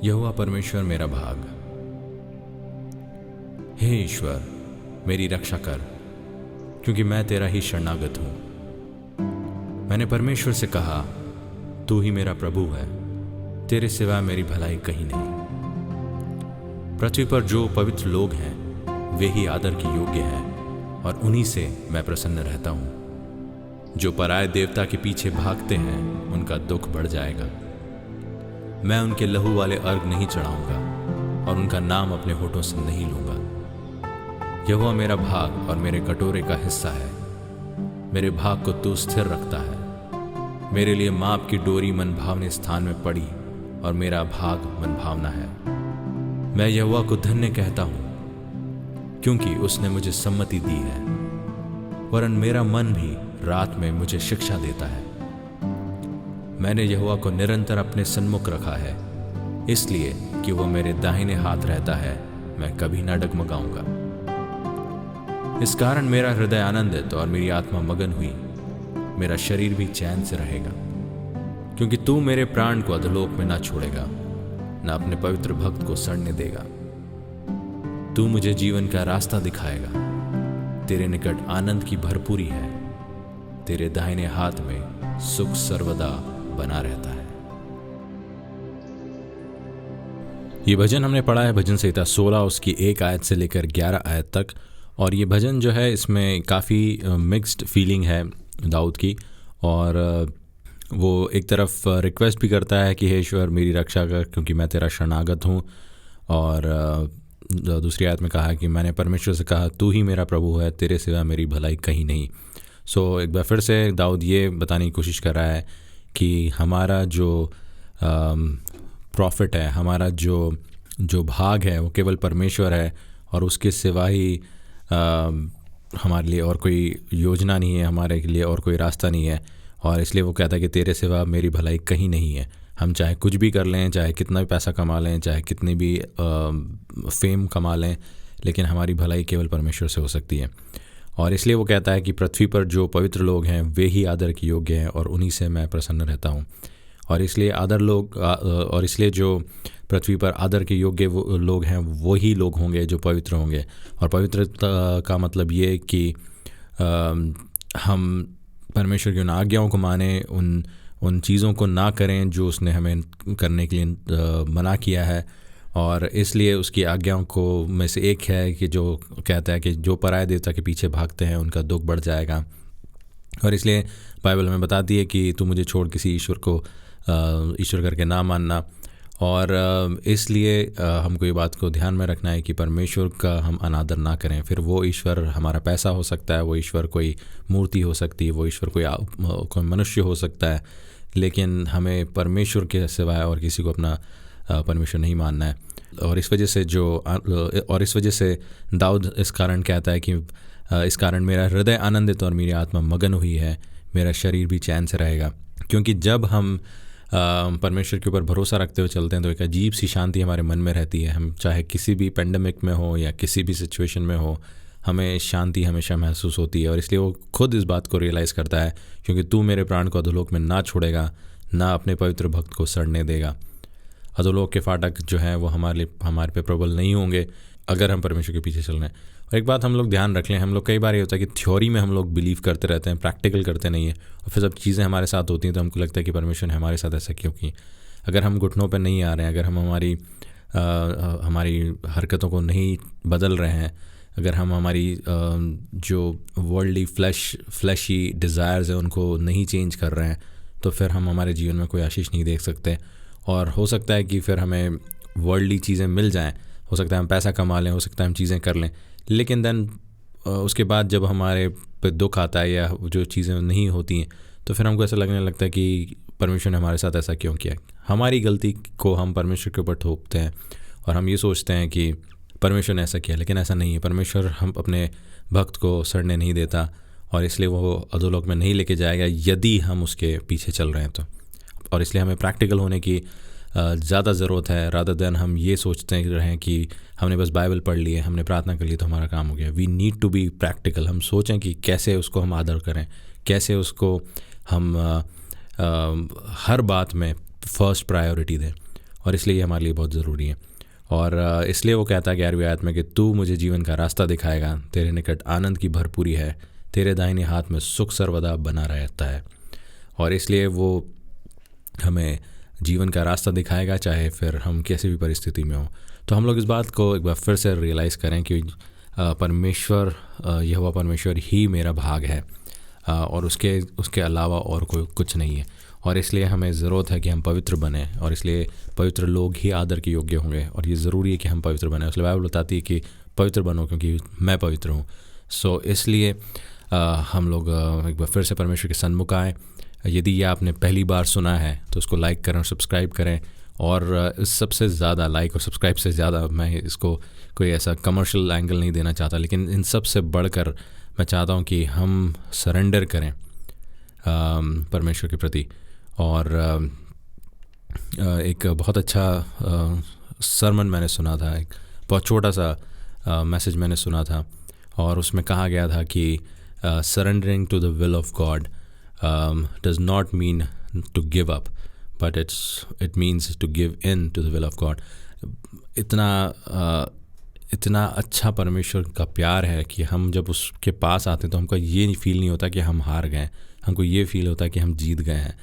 यहोवा परमेश्वर मेरा भाग। हे ईश्वर, मेरी रक्षा कर, क्योंकि मैं तेरा ही शरणागत हूं। मैंने परमेश्वर से कहा, तू ही मेरा प्रभु है, तेरे सिवा मेरी भलाई कहीं नहीं। पृथ्वी पर जो पवित्र लोग हैं वे ही आदर के योग्य हैं, और उन्हीं से मैं प्रसन्न रहता हूं। जो पराये देवता के पीछे भागते हैं उनका दुख बढ़ जाएगा। मैं उनके लहू वाले अर्घ नहीं चढ़ाऊंगा और उनका नाम अपने होठों से नहीं लूंगा। यहोवा मेरा भाग और मेरे कटोरे का हिस्सा है। मेरे भाग को तू स्थिर रखता है। मेरे लिए माप की डोरी मनभावने स्थान में पड़ी और मेरा भाग मनभावना है। मैं यहोवा को धन्य कहता हूं, क्योंकि उसने मुझे सम्मति दी है, वरन मेरा मन भी रात में मुझे शिक्षा देता है। मैंने यहोवा को निरंतर अपने सन्मुख रखा है, इसलिए कि वह मेरे दाहिने हाथ रहता है, मैं कभी ना डगमगाऊंगा। इस कारण मेरा हृदय आनंदित और मेरी आत्मा मगन हुई। मेरा शरीर भी चैन से रहेगा, क्योंकि तू मेरे प्राण को अधोलोक में ना छोड़ेगा, ना अपने पवित्र भक्त को सड़ने देगा। तू मुझे जीवन का रास्ता दिखाएगा। तेरे निकट आनंद की भरपूरी है। तेरे दाहिने हाथ में सुख सर्वदा बना रहता है। ये भजन हमने पढ़ा है भजन संहिता 16 उसकी 1 आयत से लेकर 11 आयत तक। और ये भजन जो है इसमें काफ़ी मिक्स्ड फीलिंग है दाऊद की। और वो एक तरफ रिक्वेस्ट भी करता है कि हे ईश्वर मेरी रक्षा कर, क्योंकि मैं तेरा शरणागत हूँ। और दूसरी आयत में कहा कि मैंने परमेश्वर से कहा, तू ही मेरा प्रभु है, तेरे सिवा मेरी भलाई कहीं नहीं। सो एक बार फिर से दाऊद ये बताने की कोशिश कर रहा है कि हमारा जो प्रॉफिट है, हमारा जो भाग है वो केवल परमेश्वर है, और उसके सिवा ही हमारे लिए और कोई योजना नहीं है, हमारे लिए और कोई रास्ता नहीं है। और इसलिए वो कहता है कि तेरे सिवा मेरी भलाई कहीं नहीं है। हम चाहे कुछ भी कर लें, चाहे कितना भी पैसा कमा लें, चाहे कितनी भी फेम कमा लें, लेकिन हमारी भलाई केवल परमेश्वर से हो सकती है। और इसलिए वो कहता है कि पृथ्वी पर जो पवित्र लोग हैं वे ही आदर के योग्य हैं, और उन्हीं से मैं प्रसन्न रहता हूँ। और इसलिए जो पृथ्वी पर आदर के योग्य वो लोग हैं वही लोग होंगे जो पवित्र होंगे। और पवित्र का मतलब ये कि हम परमेश्वर की उन आज्ञाओं को मानें, उन चीज़ों को ना करें जो उसने हमें करने के लिए मना किया है। और इसलिए उसकी आज्ञाओं को में से एक है कि जो कहता है कि जो पराये देवता के पीछे भागते हैं उनका दुख बढ़ जाएगा। और इसलिए बाइबल हमें बताती है कि तू मुझे छोड़ किसी ईश्वर को ईश्वर करके ना मानना। और इसलिए हमको ये बात को ध्यान में रखना है कि परमेश्वर का हम अनादर ना करें। फिर वो ईश्वर हमारा पैसा हो सकता है, वो ईश्वर कोई मूर्ति हो सकती है, वो ईश्वर कोई मनुष्य हो सकता है, लेकिन हमें परमेश्वर के सिवाय और किसी को अपना परमेश्वर नहीं मानना है। और इस वजह से दाऊद इस कारण कहता है कि इस कारण मेरा हृदय आनंदित और मेरी आत्मा मगन हुई है, मेरा शरीर भी चैन से रहेगा। क्योंकि जब हम परमेश्वर के ऊपर भरोसा रखते हुए चलते हैं तो एक अजीब सी शांति हमारे मन में रहती है। हम चाहे किसी भी पेंडेमिक में हो या किसी भी सिचुएशन में हो, हमें शांति हमेशा महसूस होती है। और इसलिए वो खुद इस बात को रियलाइज़ करता है, क्योंकि तू मेरे प्राण को अधोलोक में ना छोड़ेगा, ना अपने पवित्र भक्त को सड़ने देगा। अधोलोक के फाटक जो हैं वो हमारे पे प्रबल नहीं होंगे अगर हम परमेश्वर के पीछे चल रहे हैं। और एक बात हम लोग ध्यान रख लें, हम लोग कई बार ये होता है कि थ्योरी में हम लोग बिलीव करते रहते हैं, प्रैक्टिकल करते नहीं है। और फिर जब चीज़ें हमारे साथ होती हैं तो हमको लगता है कि परमेश्वर ने हमारे साथ ऐसा क्यों की। अगर हम घुटनों पर नहीं आ रहे हैं, अगर हम हमारी हरकतों को नहीं बदल रहे हैं, अगर हम हमारी जो वर्ल्डली फ्लैशी डिज़ायर्स हैं उनको नहीं चेंज कर रहे हैं, तो फिर हम हमारे जीवन में कोई आशीष नहीं देख सकते। और हो सकता है कि फिर हमें वर्ल्डली चीज़ें मिल जाएं, हो सकता है हम पैसा कमा लें, हो सकता है हम चीज़ें कर लें, लेकिन देन उसके बाद जब हमारे पे दुख आता है या जो चीज़ें नहीं होती हैं तो फिर हमको ऐसा लगने लगता है कि परमेश्वर ने हमारे साथ ऐसा क्यों किया। हमारी गलती को हम परमेश्वर के ऊपर थोपते हैं और हम ये सोचते हैं कि परमेश्वर ने ऐसा किया, लेकिन ऐसा नहीं है। परमेश्वर हम अपने भक्त को सड़ने नहीं देता, और इसलिए वो अधोलोक में नहीं लेके जाएगा यदि हम उसके पीछे चल रहे हैं तो। और इसलिए हमें प्रैक्टिकल होने की ज़्यादा ज़रूरत है, रादर देन हम ये सोचते रहें कि हमने बस बाइबल पढ़ ली है, हमने प्रार्थना कर ली तो हमारा काम हो गया। We need to be practical. हम सोचें कि कैसे उसको हम आदर करें, कैसे उसको हम हर बात में फर्स्ट प्रायोरिटी दें। और इसलिए ये हमारे लिए बहुत ज़रूरी है। और इसलिए वो कहता है 11वीं आयत में कि तू मुझे जीवन का रास्ता दिखाएगा, तेरे निकट आनंद की भरपूरी है, तेरे दाहिने हाथ में सुख सर्वदा बना रहता है। और इसलिए वो हमें जीवन का रास्ता दिखाएगा, चाहे फिर हम कैसी भी परिस्थिति में हों। तो हम लोग इस बात को एक बार फिर से रियलाइज़ करें कि परमेश्वर, यहोवा परमेश्वर ही मेरा भाग है, और उसके अलावा और कोई कुछ नहीं है। और इसलिए हमें ज़रूरत है कि हम पवित्र बने, और इसलिए पवित्र लोग ही आदर के योग्य होंगे, और ये ज़रूरी है कि हम पवित्र बने। इसलिए बाइबल बताती है कि पवित्र बनो क्योंकि मैं पवित्र हूँ। सो इसलिए हम लोग एक बार फिर से परमेश्वर के सन्मुख आएँ। यदि ये आपने पहली बार सुना है तो उसको लाइक करें और सब्सक्राइब करें। और सबसे ज़्यादा लाइक और सब्सक्राइब से ज़्यादा मैं इसको कोई ऐसा कमर्शियल एंगल नहीं देना चाहता, लेकिन इन सब से बढ़कर मैं चाहता हूँ कि हम सरेंडर करें परमेश्वर के प्रति। और एक बहुत अच्छा सरमन मैंने सुना था, एक बहुत छोटा सा मैसेज मैंने सुना था, और उसमें कहा गया था कि surrendering to the will of God does not mean to give up, but it means to give in to the will of God. इतना अच्छा परमेश्वर का प्यार है कि हम जब उसके पास आते हैं तो हमको ये फील नहीं होता कि हम हार गए, हमको ये फील होता है कि हम जीत गए हैं।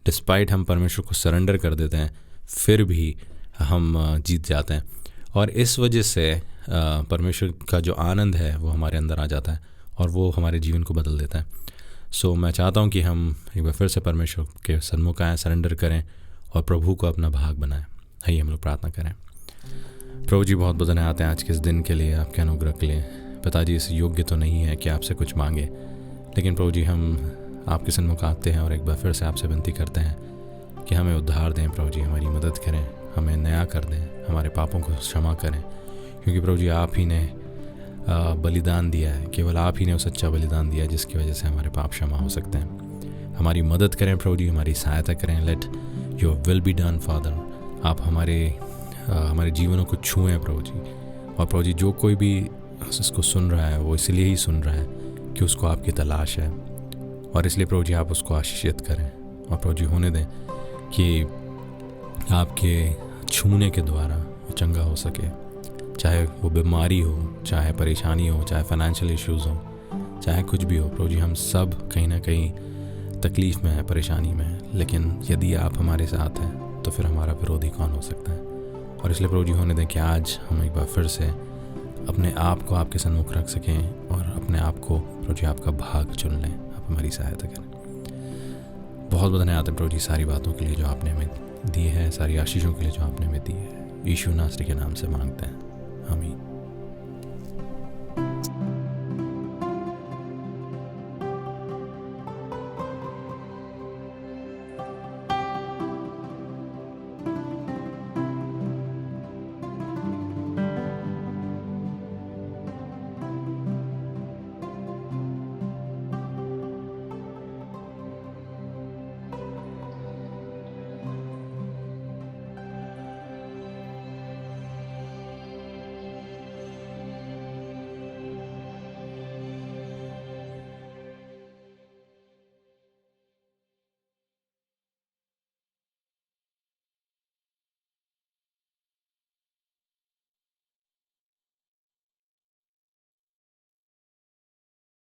डिस्पाइट हम परमेश्वर को सरेंडर कर देते हैं, फिर भी हम जीत जाते हैं। और इस वजह से परमेश्वर का जो आनंद है वो हमारे अंदर आ जाता है, और वो हमारे जीवन को बदल देता है। सो मैं चाहता हूँ कि हम एक बार फिर से परमेश्वर के सन्मुख आएँ, सरेंडर करें और प्रभु को अपना भाग बनाएं। आइए हम लोग प्रार्थना करें। प्रभु जी, बहुत बहुत धन्यवाद हैं आज के इस दिन के लिए, आपके अनुग्रह के लिए। पिताजी, इस योग्य तो नहीं है कि आपसे कुछ मांगे, लेकिन प्रभु जी हम आपके सन्मुख आते हैं और एक बार फिर से आपसे विनती करते हैं कि हमें उद्धार दें। प्रभु जी हमारी मदद करें, हमें नया कर दें, हमारे पापों को क्षमा करें, क्योंकि प्रभु जी आप ही ने बलिदान दिया है, केवल आप ही ने वो सच्चा बलिदान दिया है जिसकी वजह से हमारे पाप क्षमा हो सकते हैं। हमारी मदद करें प्रभु जी, हमारी सहायता करें। Let your will be done father. आप हमारे जीवनों को छुएं प्रभु जी। और प्रभु जी, जो कोई भी इसको सुन रहा है वो इसलिए ही सुन रहा है कि उसको आपकी तलाश है, और इसलिए प्रभु जी आप उसको आशीषित करें। और प्रभु जी होने दें कि आपके छूने के द्वारा वो चंगा हो सके, चाहे वो बीमारी हो, चाहे परेशानी हो, चाहे फाइनेंशियल इश्यूज़ हो, चाहे कुछ भी हो। प्रभु जी हम सब कहीं ना कहीं तकलीफ़ में है, परेशानी में है, लेकिन यदि आप हमारे साथ हैं तो फिर हमारा विरोधी कौन हो सकता है। और इसलिए प्रभु जी होने दें कि आज हम एक बार फिर से अपने आप को आपके सन्मुख रख सकें और अपने आप को प्रभु जी आपका भाग चुन लें। आप हमारी सहायता करें। बहुत बहुत धन्यवाद है प्रभु जी सारी बातों के लिए जो आपने हमें दी है, सारी आशीषों के लिए जो आपने हमें दी है। यीशु नासरी के नाम से मांगते हैं, आमीन।